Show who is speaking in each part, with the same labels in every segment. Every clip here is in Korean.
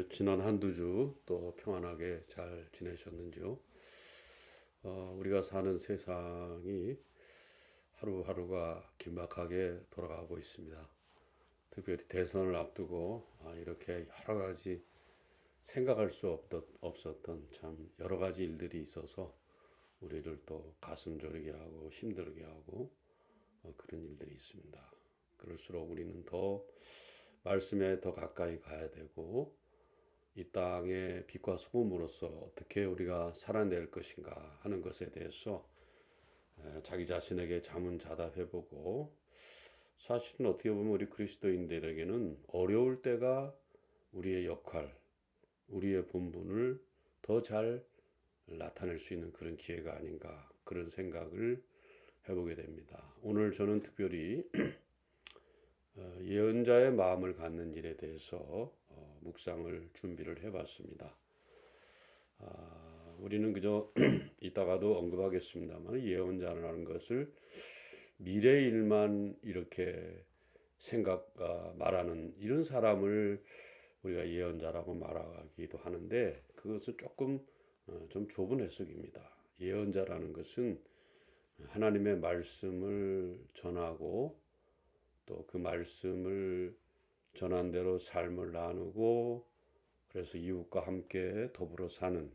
Speaker 1: 지난 한두 주 또 평안하게 잘 지내셨는지요? 우리가 사는 세상이 하루하루가 긴박하게 돌아가고 있습니다. 특별히 대선을 앞두고 이렇게 여러 가지 생각할 수 없었던 참 여러 가지 일들이 있어서 우리를 또 가슴 졸이게 하고 힘들게 하고 그런 일들이 있습니다. 그럴수록 우리는 더 말씀에 더 가까이 가야 되고 이 땅의 빛과 소금으로서 어떻게 우리가 살아낼 것인가 하는 것에 대해서 자기 자신에게 자문자답해보고, 사실은 어떻게 보면 우리 그리스도인들에게는 어려울 때가 우리의 역할, 우리의 본분을 더 잘 나타낼 수 있는 그런 기회가 아닌가, 그런 생각을 해보게 됩니다. 오늘 저는 특별히 예언자의 마음을 갖는 일에 대해서 묵상을 준비를 해봤습니다. 우리는 그저 이따가도 언급하겠습니다만, 예언자라는 것을 미래 일만 이렇게 말하는 이런 사람을 우리가 예언자라고 말하기도 하는데, 그것은 조금 좀 좁은 해석입니다. 예언자라는 것은 하나님의 말씀을 전하고 또 그 말씀을 전한 대로 삶을 나누고, 그래서 이웃과 함께 더불어 사는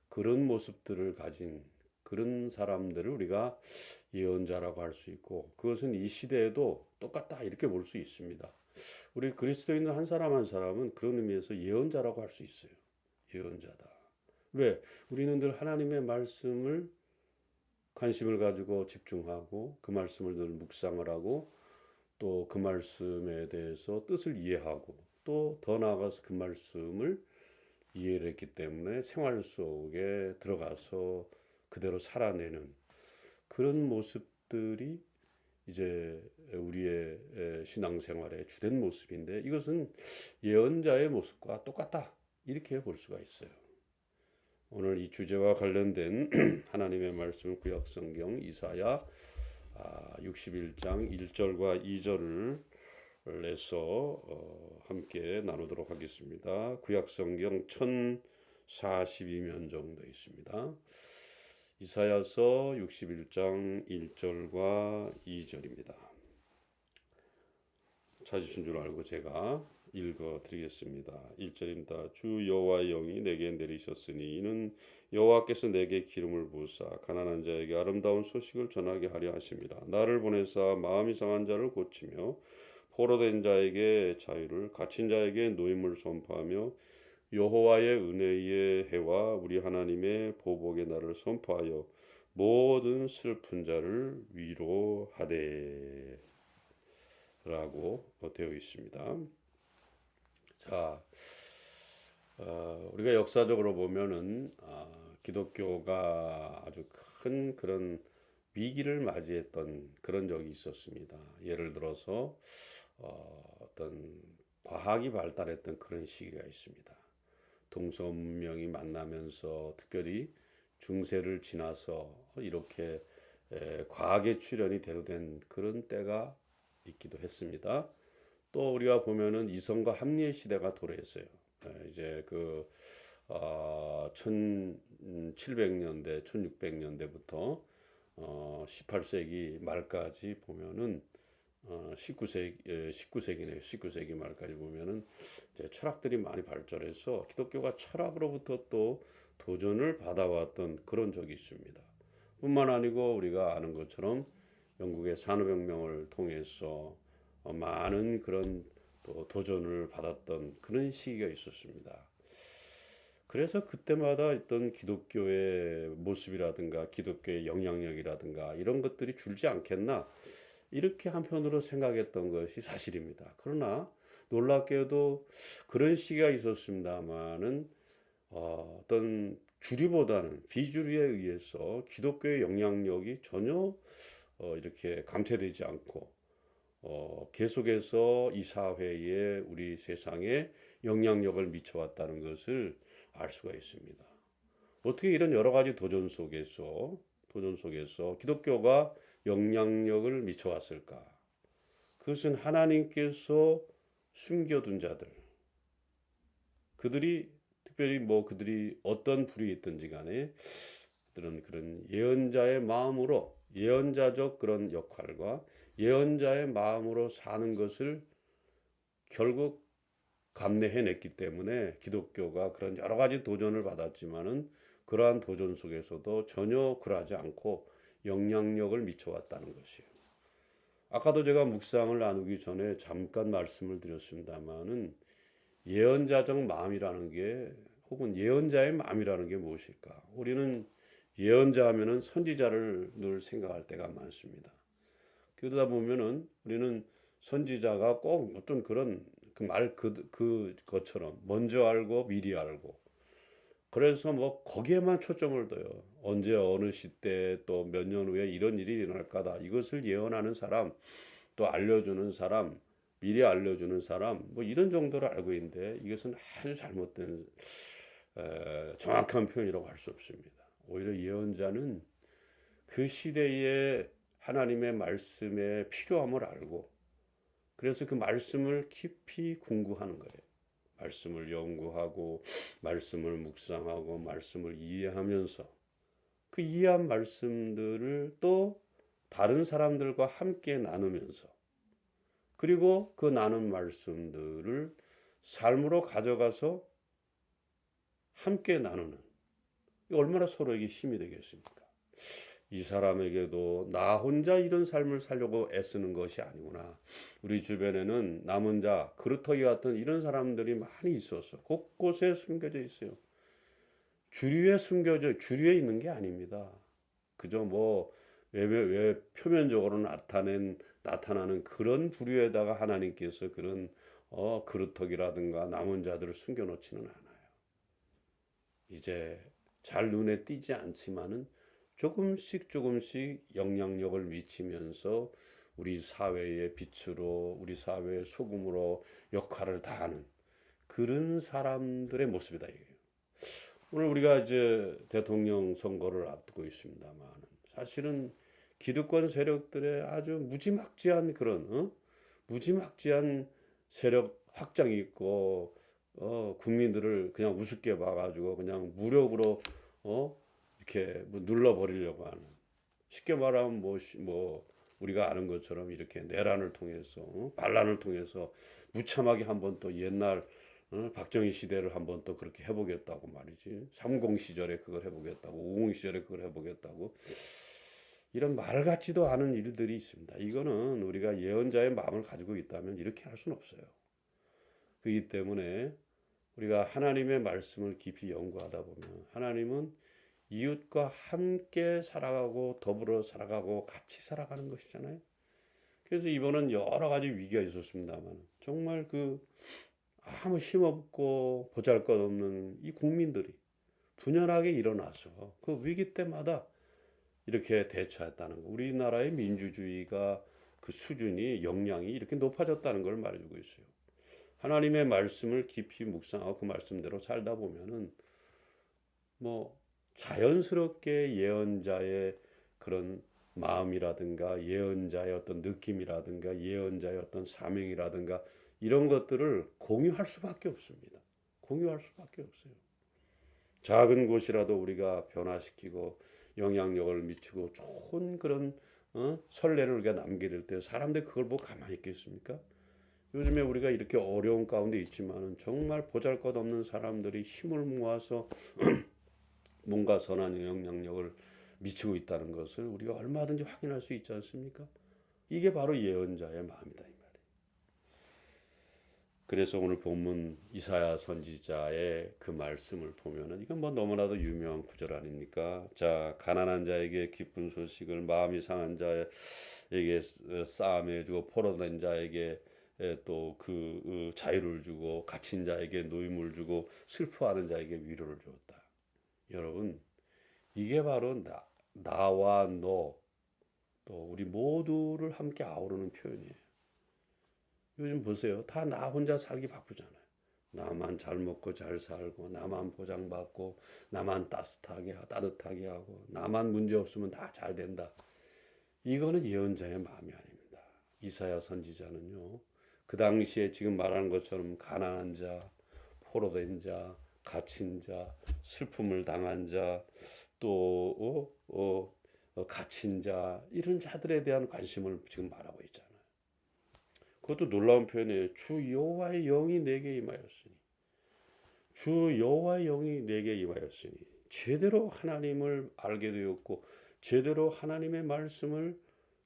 Speaker 1: 그런 모습들을 가진 그런 사람들을 우리가 예언자라고 할 수 있고, 그것은 이 시대에도 똑같다 이렇게 볼 수 있습니다. 우리 그리스도인들 한 사람 한 사람은 그런 의미에서 예언자라고 할 수 있어요. 예언자다. 왜? 우리는 늘 하나님의 말씀을 관심을 가지고 집중하고 그 말씀을 늘 묵상을 하고 또 그 말씀에 대해서 뜻을 이해하고 또 더 나아가서 그 말씀을 이해를 했기 때문에 생활 속에 들어가서 그대로 살아내는 그런 모습들이 이제 우리의 신앙생활의 주된 모습인데, 이것은 예언자의 모습과 똑같다 이렇게 볼 수가 있어요. 오늘 이 주제와 관련된 하나님의 말씀 구약성경 이사야 61장 1절과 2절을 내서 함께 나누도록 하겠습니다. 구약성경 1042면 정도 있습니다. 이사야서 61장 1절과 2절입니다. 찾으신 줄 알고 제가 읽어 드리겠습니다. 1절입니다. 주 여호와의 영이 내게 내리셨으니 이는 여호와께서 내게 기름을 부으사 가난한 자에게 아름다운 소식을 전하게 하려 하심이라. 나를 보내사 마음이 상한 자를 고치며 포로된 자에게 자유를, 갇힌 자에게 노임을 선포하며 여호와의 은혜의 해와 우리 하나님의 보복의 날을 선포하여 모든 슬픈 자를 위로하되 라고 되어 있습니다. 자, 우리가 역사적으로 보면은 기독교가 아주 큰 그런 위기를 맞이했던 그런 적이 있었습니다. 예를 들어서 어떤 과학이 발달했던 그런 시기가 있습니다. 동서 문명이 만나면서 특별히 중세를 지나서 이렇게 과학의 출현이 대두된 그런 때가 있기도 했습니다. 또 우리가 보면은 이성과 합리의 시대가 도래했어요. 이제 1700년대, 1600년대부터 18세기 말까지 보면은 19세기네요. 19세기 말까지 보면은 이제 철학들이 많이 발전해서 기독교가 철학으로부터 또 도전을 받아왔던 그런 적이 있습니다. 뿐만 아니고 우리가 아는 것처럼 영국의 산업혁명을 통해서 많은 그런 또 도전을 받았던 그런 시기가 있었습니다. 그래서 그때마다 있던 기독교의 모습이라든가 기독교의 영향력이라든가 이런 것들이 줄지 않겠나, 이렇게 한편으로 생각했던 것이 사실입니다. 그러나 놀랍게도 그런 시기가 있었습니다만은 어떤 주류보다는 비주류에 의해서 기독교의 영향력이 전혀 이렇게 감퇴되지 않고 계속해서 이 사회에 우리 세상에 영향력을 미쳐왔다는 것을 알 수가 있습니다. 어떻게 이런 여러 가지 도전 속에서 기독교가 영향력을 미쳐왔을까? 그것은 하나님께서 숨겨둔 자들, 그들이 특별히 뭐 그들이 어떤 불이 있든지 간에 그런 예언자의 마음으로 예언자적 그런 역할과 예언자의 마음으로 사는 것을 결국 감내해냈기 때문에 기독교가 그런 여러 가지 도전을 받았지만은 그러한 도전 속에서도 전혀 그러하지 않고 영향력을 미쳐왔다는 것이에요. 아까도 제가 묵상을 나누기 전에 잠깐 말씀을 드렸습니다마는 예언자적 마음이라는 게 혹은 예언자의 마음이라는 게 무엇일까? 우리는 예언자 하면은 선지자를 늘 생각할 때가 많습니다. 그러다 보면은 우리는 선지자가 꼭 어떤 그런 그것처럼 먼저 알고 미리 알고 그래서 뭐 거기에만 초점을 둬요. 언제 어느 시대에 또 몇 년 후에 이런 일이 일어날 거다. 이것을 예언하는 사람, 또 알려주는 사람, 미리 알려주는 사람, 뭐 이런 정도로 알고 있는데 이것은 아주 잘못된 정확한 표현이라고 할 수 없습니다. 오히려 예언자는 그 시대에 하나님의 말씀의 필요함을 알고 그래서 그 말씀을 깊이 궁구하는 거예요. 말씀을 연구하고 말씀을 묵상하고 말씀을 이해하면서 그 이해한 말씀들을 또 다른 사람들과 함께 나누면서 그리고 그 나눈 말씀들을 삶으로 가져가서 함께 나누는 얼마나 서로에게 힘이 되겠습니까? 이 사람에게도 나 혼자 이런 삶을 살려고 애쓰는 것이 아니구나. 우리 주변에는 남은 자, 그루터기 같은 이런 사람들이 많이 있어서 곳곳에 숨겨져 있어요. 주류에 있는 게 아닙니다. 그저 뭐 왜 표면적으로 나타나는 그런 부류에다가 하나님께서 그런 그루터기라든가 남은 자들을 숨겨놓지는 않아요. 이제 잘 눈에 띄지 않지만은 조금씩 영향력을 미치면서 우리 사회의 빛으로 우리 사회의 소금으로 역할을 다하는 그런 사람들의 모습이다 이거예요. 오늘 우리가 이제 대통령 선거를 앞두고 있습니다만 사실은 기득권 세력들의 아주 무지막지한 그런 무지막지한 세력 확장이 있고 국민들을 그냥 우습게 봐가지고 그냥 무력으로 이렇게 뭐 눌러버리려고 하는 쉽게 말하면 뭐 우리가 아는 것처럼 이렇게 내란을 통해서 반란을 통해서 무참하게 한번 또 옛날 박정희 시대를 한번 또 그렇게 해보겠다고 말이지. 30 시절에 그걸 해보겠다고 50 시절에 그걸 해보겠다고 이런 말 같지도 않은 일들이 있습니다. 이거는 우리가 예언자의 마음을 가지고 있다면 이렇게 할 수는 없어요. 그렇기 때문에 우리가 하나님의 말씀을 깊이 연구하다 보면 하나님은 이웃과 함께 살아가고 더불어 살아가고 같이 살아가는 것이잖아요. 그래서 이번은 여러 가지 위기가 있었습니다만 정말 그 아무 힘없고 보잘것없는 이 국민들이 분연하게 일어나서 그 위기 때마다 이렇게 대처했다는 거. 우리나라의 민주주의가 그 수준이 역량이 이렇게 높아졌다는 걸 말해주고 있어요. 하나님의 말씀을 깊이 묵상하고 그 말씀대로 살다 보면은 뭐 자연스럽게 예언자의 그런 마음이라든가 예언자의 어떤 느낌이라든가 예언자의 어떤 사명이라든가 이런 것들을 공유할 수밖에 없습니다. 공유할 수밖에 없어요. 작은 곳이라도 우리가 변화시키고 영향력을 미치고 좋은 그런 선례를 우리가 남게 될 때 사람들이 그걸 보고 가만히 있겠습니까? 요즘에 우리가 이렇게 어려운 가운데 있지만은 정말 보잘것없는 사람들이 힘을 모아서 뭔가 선한 영향력을 미치고 있다는 것을 우리가 얼마든지 확인할 수 있지 않습니까? 이게 바로 예언자의 마음이다 이 말이에요. 그래서 오늘 본문 이사야 선지자의 그 말씀을 보면은 이건 뭐 너무나도 유명한 구절 아닙니까? 자, 가난한 자에게 기쁜 소식을 마음이 상한 자에게 싸움해 주고 포로된 자에게 또 그 자유를 주고 갇힌 자에게 노임을 주고 슬퍼하는 자에게 위로를 주었다. 여러분, 이게 바로 나와 너, 또 우리 모두를 함께 아우르는 표현이에요. 요즘 보세요. 다 나 혼자 살기 바쁘잖아요. 나만 잘 먹고 잘 살고, 나만 보장받고, 나만 따뜻하게 하고, 나만 문제 없으면 다 잘 된다. 이거는 예언자의 마음이 아닙니다. 이사야 선지자는요, 그 당시에 지금 말하는 것처럼 가난한 자, 포로된 자, 갇힌 자, 슬픔을 당한 자, 또 갇힌 자, 이런 자들에 대한 관심을 지금 말하고 있잖아요. 그것도 놀라운 표현이에요. 주 여호와의 영이 내게 임하였으니, 주 여호와의 영이 내게 임하였으니, 제대로 하나님을 알게 되었고 제대로 하나님의 말씀을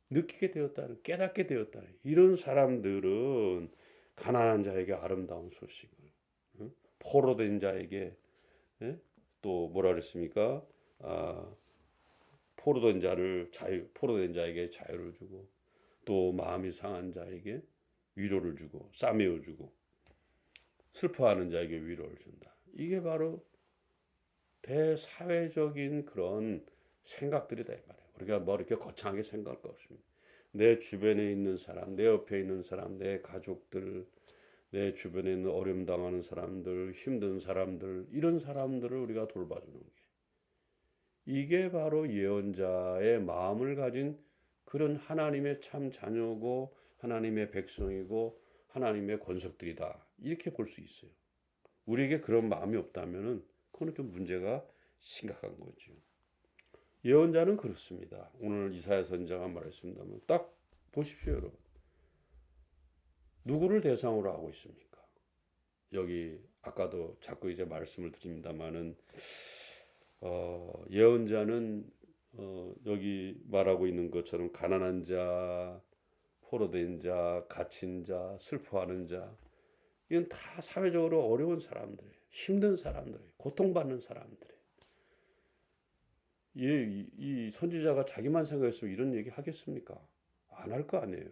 Speaker 1: 느끼게 되었다는, 깨닫게 되었다는, 이런 사람들은 가난한 자에게 아름다운 소식을, 포로된 자에게, 또 뭐라 그랬습니까? 포로된 자에게 자유를 주고, 또 마음이 상한 자에게 위로를 주고, 싸매어 주고, 슬퍼하는 자에게 위로를 준다. 이게 바로 대사회적인 그런 생각들이다 이 말이에요. 우리가 뭐 이렇게 거창하게 생각할 거 없습니다. 내 주변에 있는 사람, 내 옆에 있는 사람, 내 가족들, 내 주변에 있는 어려움 당하는 사람들, 힘든 사람들, 이런 사람들을 우리가 돌봐주는 게, 이게 바로 예언자의 마음을 가진 그런 하나님의 참 자녀고 하나님의 백성이고 하나님의 권속들이다, 이렇게 볼 수 있어요. 우리에게 그런 마음이 없다면은 그거는 좀 문제가 심각한 거죠. 예언자는 그렇습니다. 오늘 이사야 선지자가 말했습니다만 딱 보십시오, 여러분. 누구를 대상으로 하고 있습니까? 여기 아까도 자꾸 이제 말씀을 드립니다만은 예언자는 여기 말하고 있는 것처럼 가난한 자, 포로된 자, 갇힌 자, 슬퍼하는 자, 이건 다 사회적으로 어려운 사람들이에요. 힘든 사람들이에요. 고통받는 사람들이에요. 이 선지자가 자기만 생각했으면 이런 얘기 하겠습니까? 안 할 거 아니에요.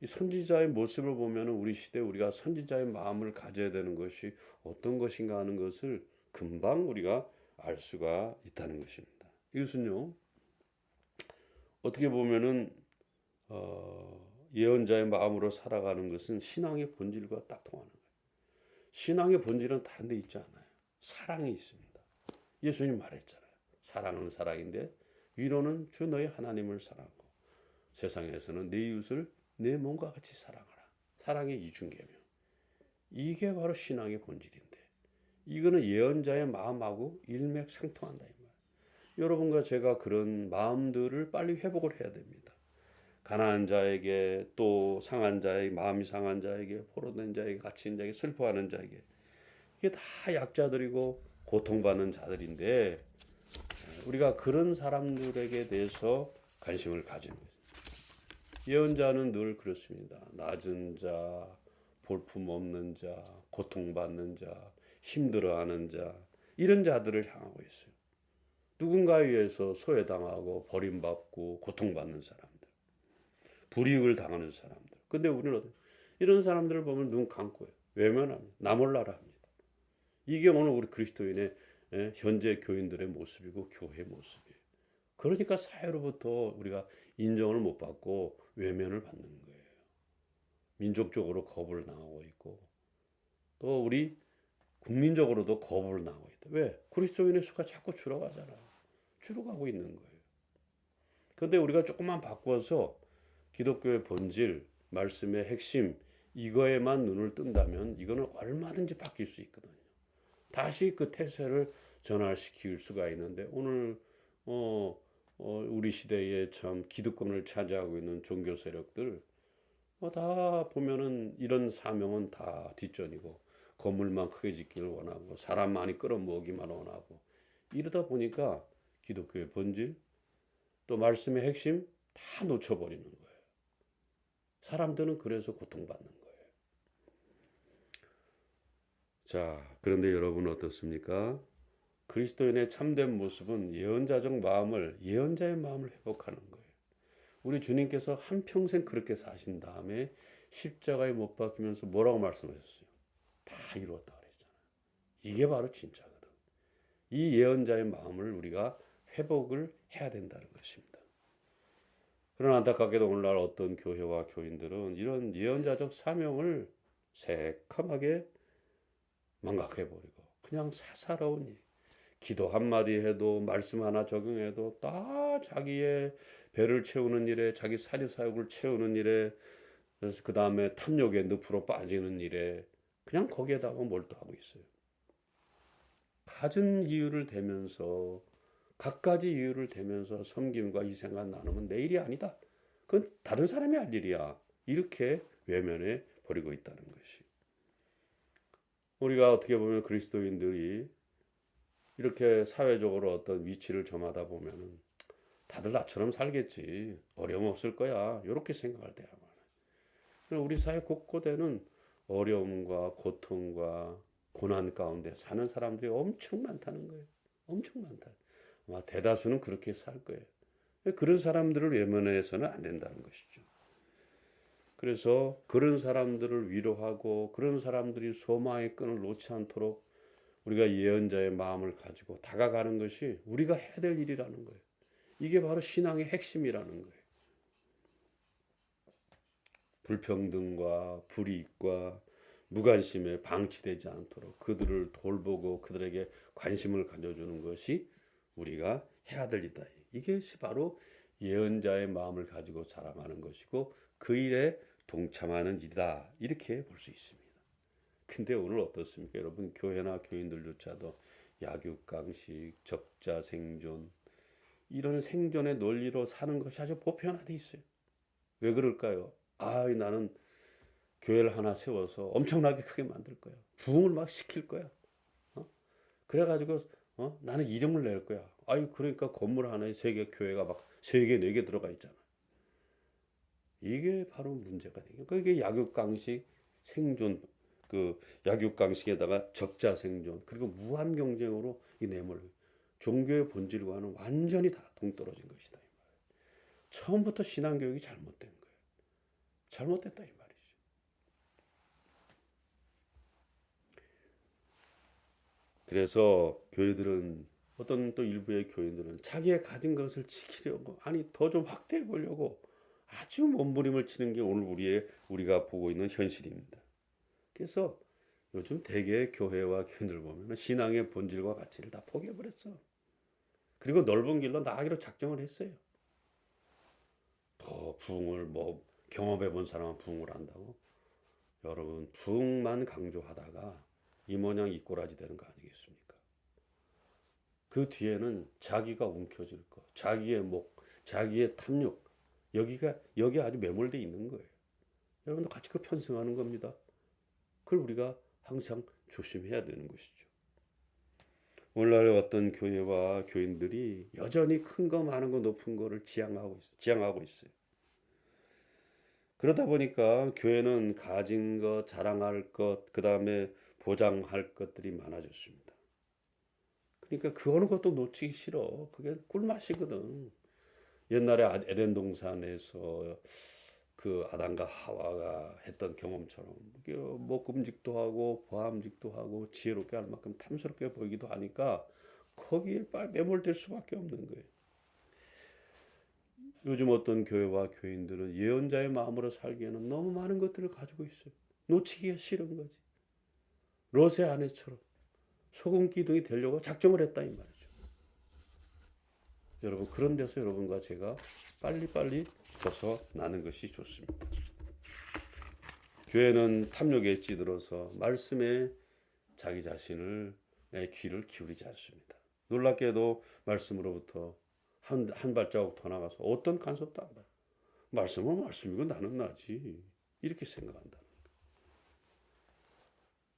Speaker 1: 이 선지자의 모습을 보면 우리 시대에 우리가 선지자의 마음을 가져야 되는 것이 어떤 것인가 하는 것을 금방 우리가 알 수가 있다는 것입니다. 이것은요, 어떻게 보면은 예언자의 마음으로 살아가는 것은 신앙의 본질과 딱 통하는 거예요. 신앙의 본질은 다른 데 있지 않아요. 사랑이 있습니다. 예수님 말했잖아요. 사랑은 사랑인데 위로는 주 너의 하나님을 사랑하고 세상에서는 내 이웃을 내 몸과 같이 사랑하라. 사랑의 이중계명. 이게 바로 신앙의 본질인데, 이거는 예언자의 마음하고 일맥상통한다 이 말. 여러분과 제가 그런 마음들을 빨리 회복을 해야 됩니다. 가난한 자에게, 또 상한 자에게, 마음이 상한 자에게, 포로된 자에게, 갇힌 자에게, 슬퍼하는 자에게, 이게 다 약자들이고 고통받는 자들인데 우리가 그런 사람들에게 대해서 관심을 가지는 거예요. 예언자는 늘 그렇습니다. 낮은 자, 볼품없는 자, 고통받는 자, 힘들어하는 자, 이런 자들을 향하고 있어요. 누군가에 의해서 소외당하고 버림받고 고통받는 사람들, 불이익을 당하는 사람들. 근데 우리는 이런 사람들을 보면 눈 감고요. 외면합니다. 나 몰라라 합니다. 이게 오늘 우리 그리스도인의 현재 교인들의 모습이고 교회의 모습이에요. 그러니까 사회로부터 우리가 인정을 못 받고 외면을 받는 거예요. 민족적으로 거부를 당하고 있고, 또 우리 국민적으로도 거부를 당하고 있다. 왜? 그리스도인의 수가 자꾸 줄어가잖아요. 줄어가고 있는 거예요. 그런데 우리가 조금만 바꿔서 기독교의 본질, 말씀의 핵심, 이거에만 눈을 뜬다면 이거는 얼마든지 바뀔 수 있거든요. 다시 그 태세를 전환시킬 수가 있는데, 오늘 우리 시대에 참 기득권을 차지하고 있는 종교 세력들 다 보면은 이런 사명은 다 뒷전이고, 건물만 크게 짓기를 원하고 사람 많이 끌어모으기만 원하고, 이러다 보니까 기독교의 본질, 또 말씀의 핵심 다 놓쳐버리는 거예요. 사람들은 그래서 고통받는 거예요. 자, 그런데 여러분 어떻습니까? 그리스도인의 참된 모습은 예언자의 마음을 회복하는 거예요. 우리 주님께서 한평생 그렇게 사신 다음에 십자가에 못 박히면서 뭐라고 말씀하셨어요? 다 이루었다 그랬잖아요. 이게 바로 진짜거든. 이 예언자의 마음을 우리가 회복을 해야 된다는 것입니다. 그러나 안타깝게도 오늘날 어떤 교회와 교인들은 이런 예언자적 사명을 새카맣게 망각해버리고 그냥 사사로운 일, 기도 한마디 해도 말씀 하나 적용해도 다 자기의 배를 채우는 일에, 자기 사리사욕을 채우는 일에, 그래서 그 다음에 탐욕의 늪으로 빠지는 일에 그냥 거기에다가 몰두하고 있어요. 갖은 이유를 대면서 갖가지 이유를 대면서 섬김과 희생과 나누면 내 일이 아니다. 그건 다른 사람이 할 일이야. 이렇게 외면해 버리고 있다는 것이. 우리가 어떻게 보면 그리스도인들이 이렇게 사회적으로 어떤 위치를 점하다 보면은 다들 나처럼 살겠지. 어려움 없을 거야. 이렇게 생각할 때야 많아요. 우리 사회 곳곳에는 어려움과 고통과 고난 가운데 사는 사람들이 엄청 많다는 거예요. 엄청 많다. 아마 대다수는 그렇게 살 거예요. 그런 사람들을 외면해서는 안 된다는 것이죠. 그래서 그런 사람들을 위로하고 그런 사람들이 소망의 끈을 놓지 않도록 우리가 예언자의 마음을 가지고 다가가는 것이 우리가 해야 될 일이라는 거예요. 이게 바로 신앙의 핵심이라는 거예요. 불평등과 불이익과 무관심에 방치되지 않도록 그들을 돌보고 그들에게 관심을 가져주는 것이 우리가 해야 될 일이다. 이게 바로 예언자의 마음을 가지고 자랑하는 것이고 그 일에 동참하는 일이다. 이렇게 볼 수 있습니다. 근데 오늘 어떻습니까? 여러분 교회나 교인들조차도 약육강식, 적자생존 이런 생존의 논리로 사는 것이 아주 보편화돼 있어요. 왜 그럴까요? 나는 교회를 하나 세워서 엄청나게 크게 만들 거야. 부흥을 막 시킬 거야. 그래가지고 나는 이름을 낼 거야. 그러니까 건물 하나에 3개 교회가 막 3개, 4개 들어가 있잖아. 이게 바로 문제가 되죠. 그게 약육강식 생존, 그 약육강식에다가 적자생존 그리고 무한 경쟁으로 이 내몰 종교의 본질과는 완전히 다 동떨어진 것이다. 처음부터 신앙교육이 잘못된 거예요. 잘못됐다 이 말이죠. 그래서 교회들은 어떤 또 일부의 교인들은 자기의 가진 것을 지키려고 더 좀 확대해 보려고 아주 몸부림을 치는 게 오늘 우리가 보고 있는 현실입니다. 그래서 요즘 대개 교회와 교인들 보면 신앙의 본질과 가치를 다 포기해 버렸어. 그리고 넓은 길로 나가기로 작정을 했어요. 부흥을 경험해 본 사람은 부흥을 한다고. 여러분 부흥만 강조하다가 이 모양 이 꼬라지 되는 거 아니겠습니까? 그 뒤에는 자기가 움켜쥘 거, 자기의 목, 자기의 탐욕 여기 아주 매몰돼 있는 거예요. 여러분도 같이 그 편승하는 겁니다. 그걸 우리가 항상 조심해야 되는 것이죠. 오늘날 어떤 교회와 교인들이 여전히 큰 거 많은 거 높은 거를 지향하고 있어요. 그러다 보니까 교회는 가진 것, 자랑할 것, 그 다음에 보장할 것들이 많아졌습니다. 그러니까 그 어느 것도 놓치기 싫어. 그게 꿀맛이거든. 옛날에 에덴 동산에서 그 아담과 하와가 했던 경험처럼 먹음직도 하고 보암직도 하고 지혜롭게 할 만큼 탐스럽게 보이기도 하니까 거기에 매몰될 수밖에 없는 거예요. 요즘 어떤 교회와 교인들은 예언자의 마음으로 살기에는 너무 많은 것들을 가지고 있어요. 놓치기가 싫은 거지. 롯의 아내처럼 소금 기둥이 되려고 작정을 했다 이 말이죠. 여러분 그런 데서 여러분과 제가 빨리빨리 벗어나는 것이 좋습니다. 교회는 탐욕에 찌들어서 말씀에 자기 자신의 귀를 기울이지 않습니다. 놀랍게도 말씀으로부터 한 발자국 더 나가서 어떤 간섭도 안 받아요. 말씀은 말씀이고 나는 나지 이렇게 생각한다.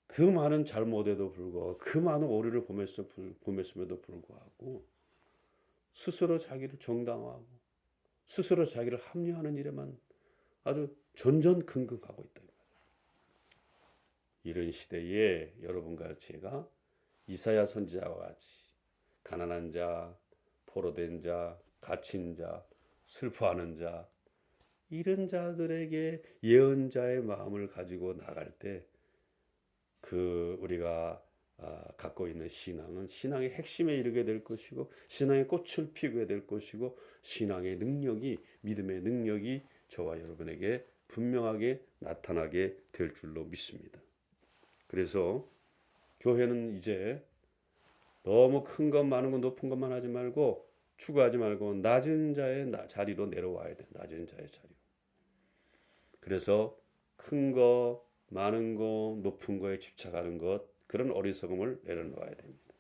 Speaker 1: 그 많은 잘못에도 불구하고 그 많은 오류를 범했음에도 불구하고 스스로 자기를 정당화하고 스스로 자기를 합리화하는 일에만 아주 전전긍긍하고 있다. 이런 시대에 여러분과 제가 이사야 선지자와 같이 가난한 자, 포로된 자, 갇힌 자, 슬퍼하는 자 이런 자들에게 예언자의 마음을 가지고 나갈 때 우리가 갖고 있는 신앙은 신앙의 핵심에 이르게 될 것이고 신앙의 꽃을 피우게 될 것이고 신앙의 능력이 믿음의 능력이 저와 여러분에게 분명하게 나타나게 될 줄로 믿습니다. 그래서 교회는 이제 너무 큰 것 많은 것 높은 것만 하지 말고 추구하지 말고 낮은 자의 자리로 내려와야 돼. 낮은 자의 자리로. 그래서 큰 거, 많은 거, 높은 거에 집착하는 것, 그런 어리석음을 내려놓아야 됩니다.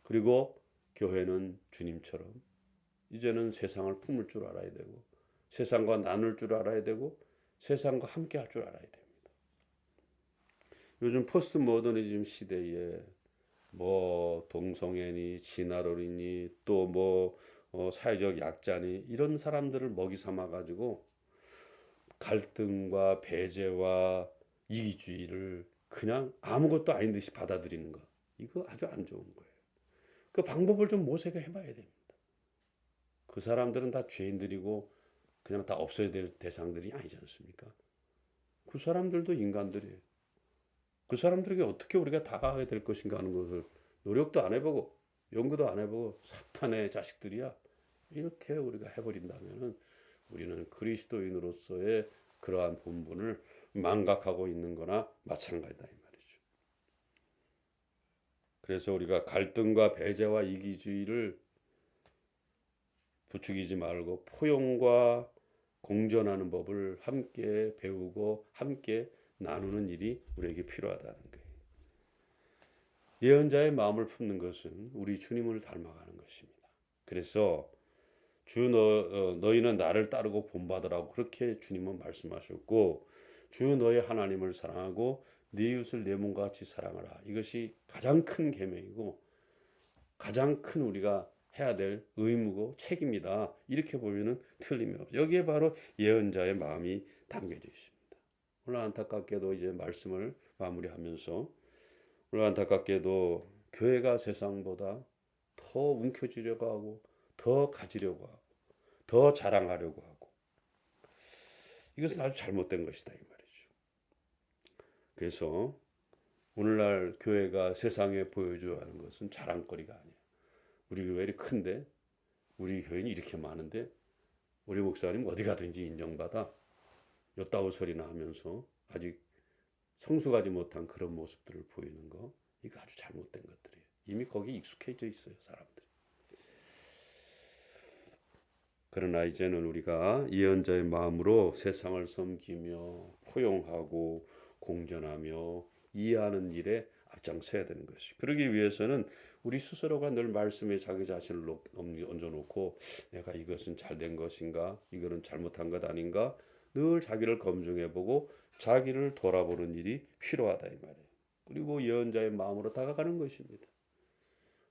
Speaker 1: 그리고 교회는 주님처럼 이제는 세상을 품을 줄 알아야 되고, 세상과 나눌 줄 알아야 되고, 세상과 함께 할 줄 알아야 됩니다. 요즘 포스트 모더니즘 시대에 뭐 동성애니 진화론이니 또 뭐 사회적 약자니 이런 사람들을 먹이 삼아 가지고 갈등과 배제와 이기주의를 그냥 아무것도 아닌 듯이 받아들이는 거, 이거 아주 안 좋은 거예요. 그 방법을 좀 모색해 봐야 됩니다. 그 사람들은 다 죄인들이고 그냥 다 없어야 될 대상들이 아니지 않습니까? 그 사람들도 인간들이에요. 그 사람들에게 어떻게 우리가 다가가야 될 것인가 하는 것을 노력도 안 해보고 연구도 안 해보고 사탄의 자식들이야 이렇게 우리가 해버린다면 우리는 그리스도인으로서의 그러한 본분을 망각하고 있는 거나 마찬가지다 이 말이죠. 그래서 우리가 갈등과 배제와 이기주의를 부추기지 말고 포용과 공존하는 법을 함께 배우고 함께 나누는 일이 우리에게 필요하다는 거예요. 예언자의 마음을 품는 것은 우리 주님을 닮아가는 것입니다. 그래서 너희는 나를 따르고 본받으라고 그렇게 주님은 말씀하셨고, 주 너의 하나님을 사랑하고 네 이웃을 내 몸과 같이 사랑하라. 이것이 가장 큰 계명이고 가장 큰 우리가 해야 될 의무고 책임이다. 이렇게 보면은 틀림이 없어요. 여기에 바로 예언자의 마음이 담겨져 있습니다. 오늘 안타깝게도 이제 말씀을 마무리하면서 오늘 안타깝게도 교회가 세상보다 더 움켜쥐려고 하고 더 가지려고 하고 더 자랑하려고 하고 이것은 아주 잘못된 것이다 이 말이죠. 그래서 오늘날 교회가 세상에 보여줘야 하는 것은 자랑거리가 아니에요. 우리 교회 이렇게 큰데 우리 교회는 이렇게 많은데 우리 목사님 어디 가든지 인정받아 엿다우 소리나 하면서 아직 성숙하지 못한 그런 모습들을 보이는 거, 이거 아주 잘못된 것들이에요. 이미 거기에 익숙해져 있어요 사람들이. 그러나 이제는 우리가 예언자의 마음으로 세상을 섬기며 포용하고 공존하며 이해하는 일에 앞장서야 되는 것이. 그러기 위해서는 우리 스스로가 늘 말씀에 자기 자신을 얹어놓고 내가 이것은 잘된 것인가, 이거는 잘못한 것 아닌가, 늘 자기를 검증해보고 자기를 돌아보는 일이 필요하다 이 말이에요. 그리고 예언자의 마음으로 다가가는 것입니다.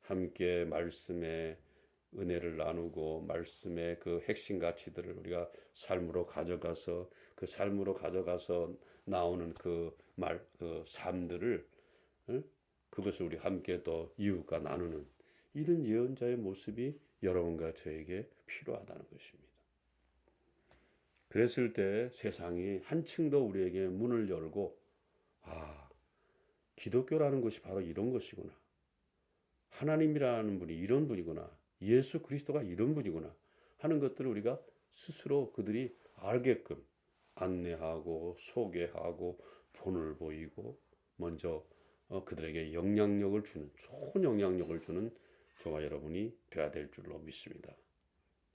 Speaker 1: 함께 말씀에 은혜를 나누고 말씀의 그 핵심 가치들을 우리가 삶으로 가져가서 그 삶으로 가져가서 나오는 그 삶들을 그것을 우리 함께 또 이웃과 나누는 이런 예언자의 모습이 여러분과 저에게 필요하다는 것입니다. 그랬을 때 세상이 한층 더 우리에게 문을 열고 기독교라는 것이 바로 이런 것이구나. 하나님이라는 분이 이런 분이구나. 예수 그리스도가 이런 분이구나 하는 것들을 우리가 스스로 그들이 알게끔 안내하고 소개하고 본을 보이고 먼저 그들에게 영향력을 주는, 좋은 영향력을 주는 저와 여러분이 되어야 될 줄로 믿습니다.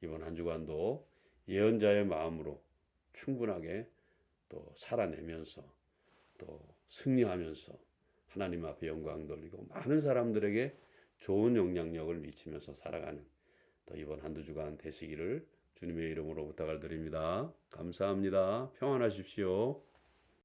Speaker 1: 이번 한 주간도 예언자의 마음으로 충분하게 또 살아내면서 또 승리하면서 하나님 앞에 영광 돌리고 많은 사람들에게 좋은 영향력을 미치면서 살아가는 또 이번 한두 주간 되시기를 주님의 이름으로 부탁을 드립니다. 감사합니다. 평안하십시오.